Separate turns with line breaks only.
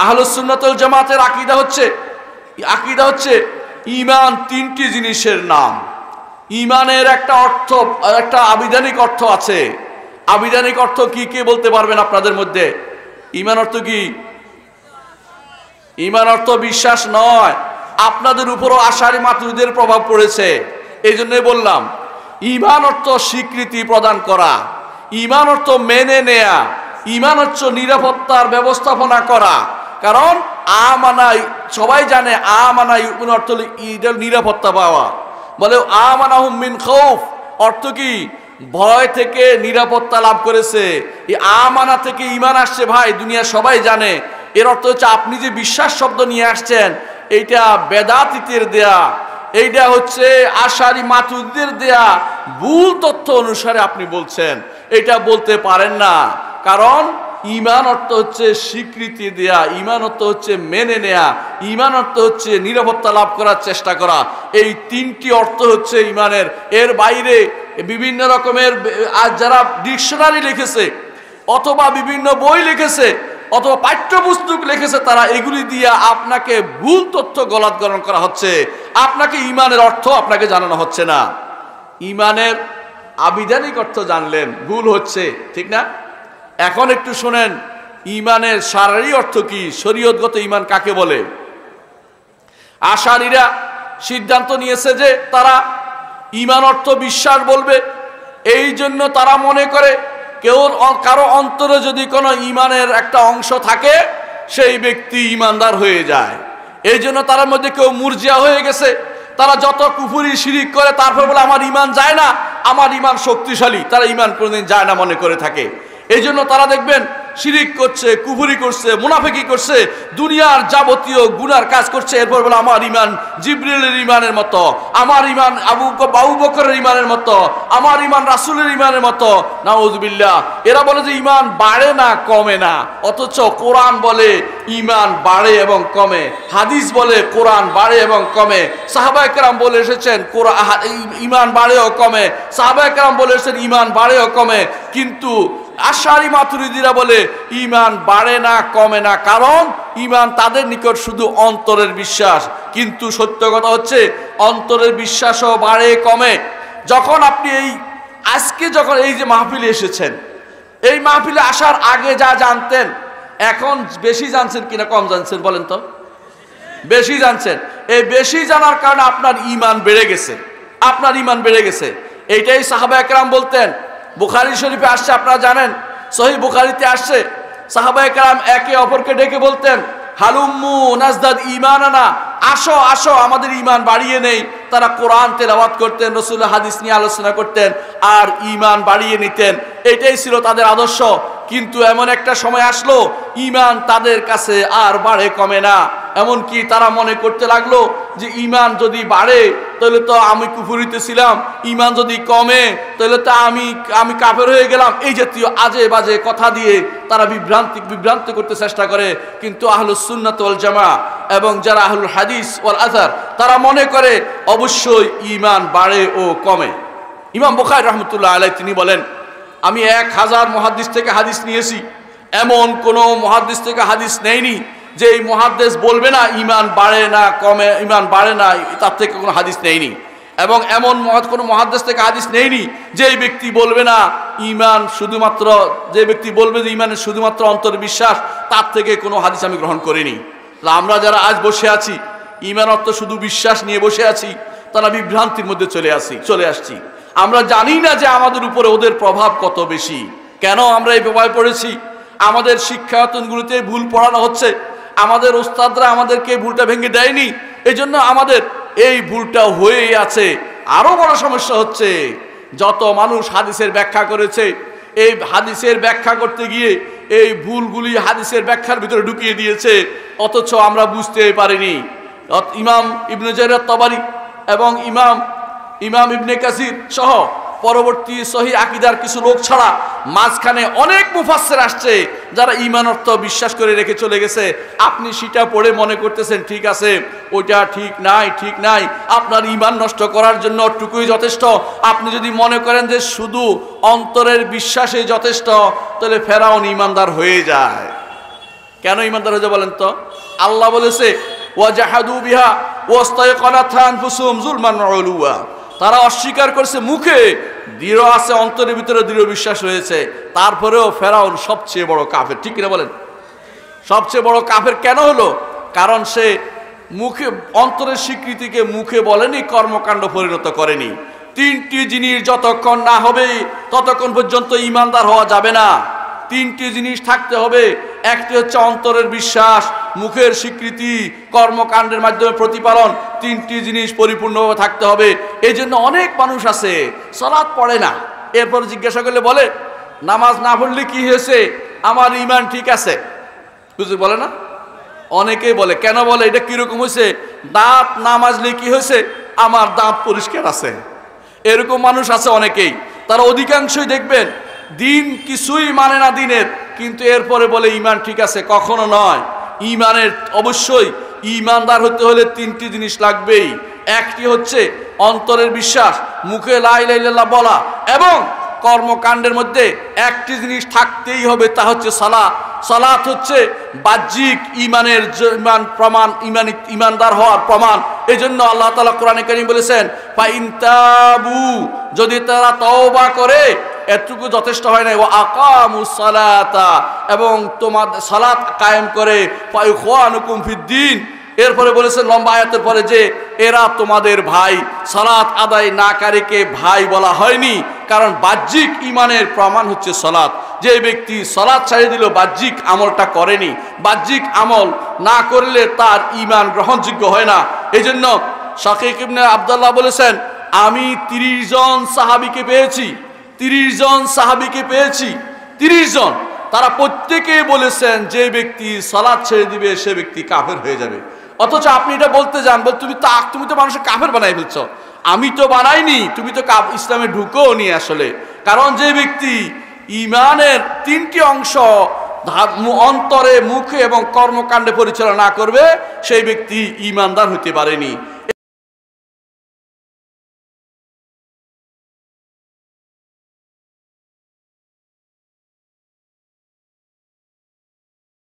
আহলুস সুন্নাত ওয়াল জামাতের আকীদা হচ্ছে ঈমান তিনটি জিনিসের নাম। ঈমানের একটা অর্থ, একটা আবিধানিক অর্থ আছে। আবিধানিক অর্থ কি কে বলতে পারবেন আপনাদের মধ্যে? ঈমান অর্থ কি? ঈমান অর্থ বিশ্বাস নয়। আপনাদের উপরও আশারি মাতুরিদের প্রভাব পড়েছে, এই জন্যই বললাম। ঈমান অর্থ স্বীকৃতি প্রদান করা, ঈমান অর্থ মেনে নেয়া, ঈমান হচ্ছে নিরাপত্তার ব্যবস্থাপনা করা। কারণ আমানা, সবাই জানে আমানা ইউমিন অর্থ নিরাপত্তা পাওয়া। বলে আমানাহুম মিন খাউফ অর্থ কি? ভয় থেকে নিরাপত্তা লাভ করেছে। এই আমানা থেকে ঈমান আসছে ভাই, দুনিয়া সবাই জানে। এর অর্থ হচ্ছে আপনি যে বিশ্বাস শব্দ নিয়ে আসছেন, এইটা বেদাতীদের দেয়া, এইটা হচ্ছে আশারি মাতুরিদের দেয়া ভুল তথ্য অনুসারে আপনি বলছেন। এটা বলতে পারেন না। কারণ ঈমান অর্থ হচ্ছে স্বীকৃতি দেয়া, ঈমান অর্থ হচ্ছে মেনে নেয়া, ঈমান অর্থ হচ্ছে নিরাপত্তা লাভ করার চেষ্টা করা। এই তিনটি অর্থ হচ্ছে ঈমানের। এর বাইরে বিভিন্ন রকমের যারা ডিকশনারি লিখেছে অথবা বিভিন্ন বই লিখেছে অথবা পাঠ্যপুস্তক লিখেছে, তারা এগুলি দিয়ে আপনাকে ভুল তথ্য গলৎকরণ করা হচ্ছে। আপনাকে ঈমানের অর্থ আপনাকে জানানো হচ্ছে না। ঈমানের আবিধানিক অর্থ জানলেন, ভুল হচ্ছে, ঠিক না? এখন একটু শোনেন, ঈমানের শারঈ অর্থ কি, শরীয়তগত ঈমান কাকে বলে। আশারীরা সিদ্ধান্ত নিয়েছে যে তারা ঈমান অর্থ বিশ্বাস বলবে। এই জন্য তারা মনে করে কারো অন্তরে যদি কোনো ঈমানের একটা অংশ থাকে, সেই ব্যক্তি ঈমানদার হয়ে যায়। এই জন্য তার মধ্যে কেউ মুরজিয়া হয়ে গেছে। তারা যত কুফরি শিরিক করে তারপর বলে আমার ঈমান যায় না, আমার ঈমান শক্তিশালী। তারা ঈমান কোনোদিন যায় না মনে করে থাকে। এই জন্য তারা দেখবেন শিরিক করছে, কুফরি করছে, মুনাফিকি করছে, দুনিয়ার যাবতীয় গুনার কাজ করছে। এরপর বলে আমার ঈমান জিবরিলের ঈমানের মতো, আমার ঈমান আবু বকরের ঈমানের মতো, আমার ঈমান রাসূলের ঈমানের মতো। নাউযুবিল্লাহ। এরা বলে যে ঈমান বাড়ে না কমে না, অথচ কোরআন বলে ঈমান বাড়ে এবং কমে, হাদিস বলে কোরআন বাড়ে এবং কমে, সাহাবায়ে কেরাম বলে এসেছেন ঈমান বাড়ে ও কমে, সাহাবায়ে কেরাম বলে এসেছেন ঈমান বাড়ে ও কমে। কিন্তু আশারি মাতুরিদিরা বলে ঈমান বাড়ে না কমে না, কারণ ঈমান তাদের নিকট শুধু অন্তরের বিশ্বাস। কিন্তু সত্য কথা হচ্ছে অন্তরের বিশ্বাসও বাড়ে কমে। যখন আপনি আজকে যখন এই যে মাহফিলে এসেছেন, এই মাহফিলে আসার আগে যা জানতেন এখন বেশি জানছেন কিনা কম জানছেন বলেন তো? বেশি জানছেন। এই বেশি জানার কারণে আপনার ঈমান বেড়ে গেছে, আপনার ঈমান বেড়ে গেছে। এইটাই সাহাবায়ে কেরাম বলতেন। বুখারী শরীফে আসছে, আপনারা জানেন, সহিহ বুখারীতে আসছে, সাহাবায়ে কেরাম একে অপরকে ডেকে বলতেন হালুম্মু নাজদাদ ঈমানানা, আসো আসো আমাদের ঈমান বাড়িয়ে নেই। তারা কোরআন তেলাওয়াত করতেন, রাসূলের হাদিস নিয়ে আলোচনা করতেন আর ঈমান বাড়িয়ে নিতেন। এটাই ছিল তাদের আদর্শ। কিন্তু এমন একটা সময় আসলো ঈমান তাদের কাছে আর বাড়ে কমে না। এমনকি তারা মনে করতে লাগলো যে ঈমান যদি বাড়ে তাহলে তো আমি কুফরিতে ছিলাম, ঈমান যদি কমে তাহলে তো আমি কাফের হয়ে গেলাম। এই জাতীয় আজে বাজে কথা দিয়ে তারা বিভ্রান্তি করতে চেষ্টা করে। কিন্তু আহলুস সুন্নাত ওয়াল জামা এবং যারা আহলুল হাদিস ওয়াল আসার, তারা মনে করে অবশ্যই ঈমান বাড়ে ও কমে। ইমাম বুখারী রাহমাতুল্লাহ আলাইহি তিনি বলেন, আমি 1000 মুহাদ্দিস থেকে হাদিস নিয়েছি, এমন কোন মুহাদ্দিস থেকে হাদিস নেইনি যে এই মুহাদ্দিস বলবে না ঈমান বাড়ে না কমে, ঈমান বাড়ে না, তার থেকে কোনো হাদিস নেইনি। এবং এমন কোনো মুহাদ্দিস থেকে হাদিস নেইনি যে এই ব্যক্তি বলবে না ঈমান শুধুমাত্র, যে ব্যক্তি বলবে যে ঈমানের শুধুমাত্র অন্তরে বিশ্বাস, তার থেকে কোনো হাদিস আমি গ্রহণ করিনি। আমরা যারা আজ বসে আছি ঈমান অর্থ শুধু বিশ্বাস নিয়ে বসে আছি, তারা বিভ্রান্তির মধ্যে চলে আসছি। আমরা জানি না যে আমাদের উপরে ওদের প্রভাব কত বেশি। কেন আমরা এই প্রভাবে পড়েছি? আমাদের শিক্ষায়তনগুলোতে ভুল পড়ানো হচ্ছে, আমাদের ওস্তাদরা আমাদেরকে ভুলটা ভেঙে দেয়নি, এই জন্য আমাদের এই ভুলটা হয়েই আছে। আরো বড় সমস্যা হচ্ছে যত মানুষ হাদিসের ব্যাখ্যা করেছে, এই হাদিসের ব্যাখ্যা করতে গিয়ে এই ভুলগুলি হাদিসের ব্যাখ্যার ভিতরে ঢুকিয়ে দিয়েছে, অথচ আমরা বুঝতে পারিনি। ইমাম ইবনে জারীর তাবারী এবং ইমাম ইবনে কাসির সহ পরবর্তী সহিহ আকীদার কিছু লোক ছাড়া মাঝখানে অনেক মুফাসসির আসছে যারা ঈমান অর্থ বিশ্বাস করে রেখে চলে গেছে। আপনি সেটা পড়ে মনে করতেছেন ঠিক আছে, ওইটা ঠিক নাই, আপনার ঈমান নষ্ট করার জন্য ওটুকুই যথেষ্ট। আপনি যদি মনে করেন যে শুধু অন্তরের বিশ্বাসই যথেষ্ট, তাহলে ফেরাউন ঈমানদার হয়ে যায়। কেন ইমানদার হয়ে বলেন তো? আল্লাহ বলেছে ওয়াজাহাদু বিহা ওয়াস্তায়কানাতহা আনফুসুহুম যুলমান ওয়া উলুওয়া, তারা অস্বীকার করছে মুখে, দৃঢ় আছে অন্তরের ভিতরে দৃঢ় বিশ্বাস রয়েছে, তারপরেও ফেরাউন সবচেয়ে বড় কাফের। ঠিক কিনা বলেন? সবচেয়ে বড় কাফের কেন হলো? কারণ সে মুখে অন্তরের স্বীকৃতিকে মুখে বলেনি, কর্মকাণ্ড পরিণত করেনি। তিনটি জিনিস যতক্ষণ না হবে ততক্ষণ পর্যন্ত ইমানদার হওয়া যাবে না। তিনটি জিনিস থাকতে হবে। একটি হচ্ছে অন্তরের বিশ্বাস, মুখের স্বীকৃতি, কর্মকাণ্ডের মাধ্যমে প্রতিপালন। তিনটি জিনিস পরিপূর্ণভাবে থাকতে হবে। এই জন্য অনেক মানুষ আছে সালাত পড়ে না, এরপর জিজ্ঞাসা করলে বলে নামাজ না পড়লে কি হয়েছে, আমার ঈমান ঠিক আছে। হুজুর বলে না, অনেকেই বলে। কেন বলে? এটা কিরকম হয়েছে? দাঁত না মাজলে কি হয়েছে, আমার দাঁত পরিষ্কার আছে। এরকম মানুষ আছে অনেকেই। তারা অধিকাংশই দেখবেন দিন কিছুই মানে না দিনের, কিন্তু এরপরে বলে ঈমান ঠিক আছে। কখনো নয়। ঈমানের অবশ্যই ঈমানদার হতে হলে তিনটি জিনিস লাগবেই। একটি হচ্ছে অন্তরের বিশ্বাস, মুখে লা ইলাহা ইল্লাল্লাহ বলা, এবং কর্মকাণ্ডের মধ্যে একটি জিনিস থাকতেই হবে, তা হচ্ছে সালাত। সালাত হচ্ছে বাহ্যিক ঈমানের প্রমাণ, ঈমানদার হওয়ার প্রমাণ। এই জন্য আল্লাহ তাআলা কোরআনে কারীম বলেছেন ফাইন তাবু, যদি তারা তওবা করে, এতটুকু যথেষ্ট হয় না, ওয়া আকামুস সালাতা, এবং তোমাদের সালাত কায়েম করে, ফাইখওয়ানুকুম ফিদ্দিন। এরপরে বলেছেন লম্বা আয়াতের পরে যে এরা তোমাদের ভাই। সালাত আদায় নাকারীকে ভাই বলা হয়নি, কারণ বাহ্যিক ঈমানের প্রমাণ হচ্ছে সালাত। যে ব্যক্তি সালাত ছাড়িয়ে দিল, বাহ্যিক আমলটা করেনি, বাহ্যিক আমল না করলে তার ঈমান গ্রহণযোগ্য হয় না। এই জন্য শাকিক ইবনে আব্দুল্লাহ বলেছেন আমি 30 জন সাহাবীকে পেয়েছি, 30 জন সাহাবীকে পেয়েছি, 30 জন। তারা প্রত্যেকেই বলেছেন যে ব্যক্তি সালাত ছেড়ে দিবে সে ব্যক্তি কাফের হয়ে যাবে। অথচ আপনি এটা বলতে যান, তুমি তো মানুষের কাফের বানাই ফেলছো। আমি তো বানাইনি, তুমি তো ইসলামে ঢুকোও নি আসলে। কারণ যে ব্যক্তি ঈমানের তিনটি অংশ অন্তরে, মুখে এবং কর্মকাণ্ডে পরিচালনা করবে, সেই ব্যক্তি ঈমানদার হতে পারেনি।